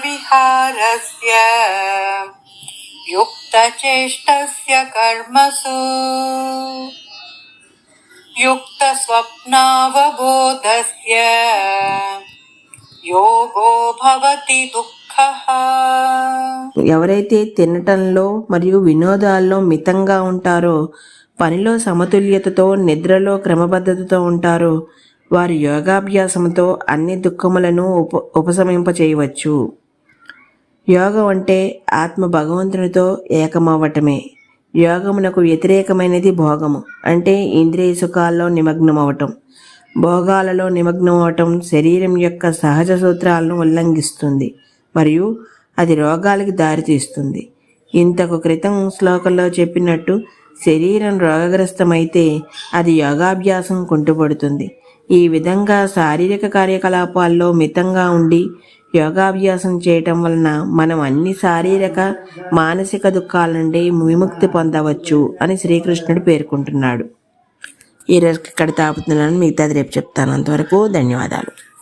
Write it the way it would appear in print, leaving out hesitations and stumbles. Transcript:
विहारस्य युक्तचेष्टस्य कर्मसु युक्तस्वप्नावबोधस्य యోగో భవతి దుఃఖః. ఎవరైతే తినటంలో మరియు వినోదాల్లో మితంగా ఉంటారో, పనిలో సమతుల్యతతో, నిద్రలో క్రమబద్ధతతో ఉంటారో, వారు యోగాభ్యాసంతో అన్ని దుఃఖములను ఉపశమింపచేయవచ్చు. యోగం అంటే ఆత్మ భగవంతునితో ఏకమవ్వటమే. యోగమునకు వ్యతిరేకమైనది భోగము, అంటే ఇంద్రియ సుఖాల్లో నిమగ్నమవటం. భోగాలలో నిమగ్నమవటం శరీరం యొక్క సహజ సూత్రాలను ఉల్లంఘిస్తుంది మరియు అది రోగాలకి దారితీస్తుంది. ఇంతకు క్రితం శ్లోకంలో చెప్పినట్టు శరీరం రోగగ్రస్తమైతే అది యోగాభ్యాసం కుంటుపడుతుంది. ఈ విధంగా శారీరక కార్యకలాపాల్లో మితంగా ఉండి యోగాభ్యాసం చేయటం వలన మనం అన్ని శారీరక మానసిక దుఃఖాల నుండి విముక్తి పొందవచ్చు అని శ్రీకృష్ణుడు పేర్కొంటున్నాడు. ఈరోజుకి ఇక్కడ తాపుతున్నాను, మిగతాది రేపు చెప్తాను. అంతవరకు ధన్యవాదాలు.